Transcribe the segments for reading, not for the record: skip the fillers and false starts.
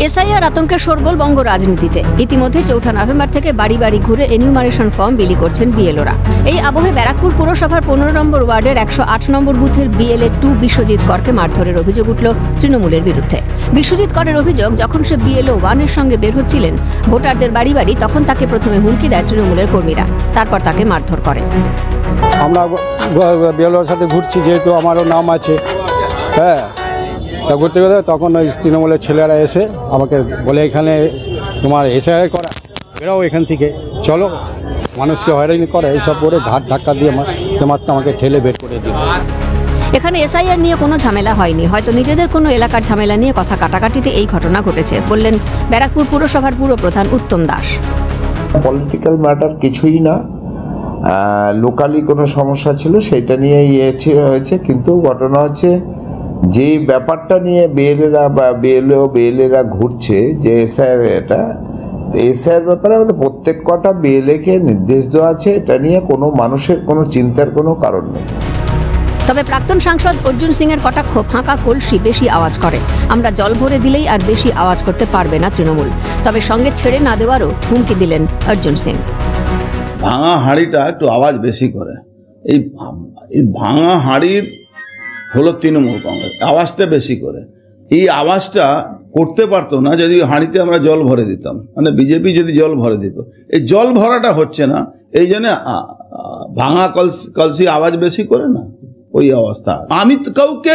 SIR আতঙ্কের শোরগোল বঙ্গ রাজনীতিতে। ইতিমধ্যে ৪ নভেম্বর থেকে বাড়ি বাড়ি ঘুরে এনিউমারেশন ফর্ম বিলি করছেন বিএলওরা। এই আবহে ব্যারাকপুর পুরসভার ১৫ নম্বর ওয়ার্ডের ১০৮ নম্বর বুথের বিএলএ 2 বিশ্বজিৎ করকে মারধরের অভিযোগ উঠল তৃণমূলের বিরুদ্ধে। বিশ্বজিৎ করের অভিযোগ, যখন সে বিএলও 1 এর সঙ্গে বের হচ্ছিলেন ভোটারদের বাড়ি বাড়ি, তখন তাকে প্রথমে হুমকি দেয় তৃণমূলের কর্মীরা, তারপর তাকে মারধর করে। আমরা বিএলওর সাথে ঘুরছি, যেহেতু আমারও নাম আছে, হ্যাঁ, ঘুরতে গেলে তখন ওই তৃণমূলের ছেলেরা এসে আমাকে বলে, এখানে তোমার এসআইআর করা, বেরাও এখান থেকে, চলো, মানুষকে হয়রানি করে, এইসব করে ঘাট ধাক্কা দিয়ে মাত্র আমাকে ঠেলে বের করে দিল। এখানে এসআইআর নিয়ে কোনো ঝামেলা হয়নি, হয়তো নিজেদের কোনো এলাকার ঝামেলা নিয়ে কথা কাটাকাটিতে এই ঘটনা ঘটেছে, বললেন ব্যারাকপুর পুরসভার পুরপ্রধান উত্তম দাস। পলিটিক্যাল ম্যাটার কিছুই না, লোকালি কোনো সমস্যা ছিল সেটা নিয়ে হয়েছে, কিন্তু ঘটনা হচ্ছে যে ব্যাপারটা নিয়ে বিএলএরা ঘুরছে, যে এসআইআর ব্যাপারে আমাদের প্রত্যেক কটা বিএলএকে নির্দেশ দেওয়া আছে, এটা নিয়ে কোনো মানুষের কোনো চিন্তার কোনো কারণ নেই। তবে প্রাক্তন সাংসদ অর্জুন সিং এর কটাক্ষ, ফাঁকা কলসি বেশি আওয়াজ করে, আমরা জল ভরে দিলেই আর বেশি আওয়াজ করতে পারবে না তৃণমূল। তবে সঙ্গে ছেড়ে না দেওয়ারও হুমকি দিলেন অর্জুন সিং। ভাঙা হাঁড়িটা একটু আওয়াজ বেশি করে, এই ভাঙা হাঁড়ির হলো তৃণমূল কংগ্রেস, আওয়াজটা বেশি করে। এই আওয়াজটা করতে পারতো না যদি হাঁড়িতে আমরা জল ভরে দিতাম, মানে বিজেপি যদি জল ভরে দিত। এই জল ভরাটা হচ্ছে না, এই জন্য ভাঙা কলসি আওয়াজ বেশি করে না, ওই অবস্থা। আমি কাউকে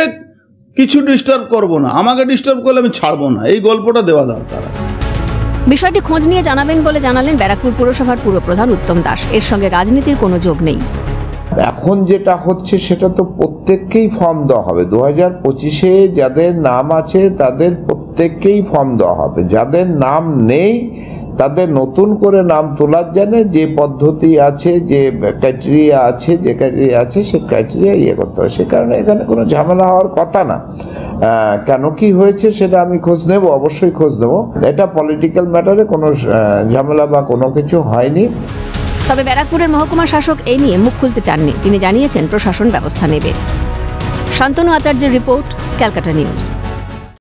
কিছু ডিস্টার্ব করব না, আমাকে ডিস্টার্ব করলে আমি ছাড়বো না, এই গল্পটা দেওয়া দরকার। বিষয়টি খোঁজ নিয়ে জানাবেন বলে জানালেন ব্যারাকপুর পুরসভার পুরপ্রধান উত্তম দাস। এর সঙ্গে রাজনীতির কোনো যোগ নেই। এখন যেটা হচ্ছে সেটা তো প্রত্যেককেই ফর্ম দেওয়া হবে। 2025-এ যাদের নাম আছে তাদের প্রত্যেককেই ফর্ম দেওয়া হবে, যাদের নাম নেই তাদের নতুন করে নাম তোলার জন্য যে পদ্ধতি আছে, যে ক্রাইটেরিয়া আছে, সে ক্রাইটেরিয়া করতে হবে। সে কারণে এখানে কোনো ঝামেলা হওয়ার কথা না। কেন কি হয়েছে সেটা আমি খোঁজ নেব, অবশ্যই খোঁজ নেব। এটা পলিটিক্যাল ম্যাটারে কোনো ঝামেলা বা কোনো কিছু হয়নি। তবে ব্যারাকপুরের মহকুমা শাসক এই নিয়ে মুখ খুলতে চাননি। তিনি জানিয়েছেন প্রশাসন ব্যবস্থা নেবে। শান্তনু আচার্যের রিপোর্ট, ক্যালকাটা নিউজ।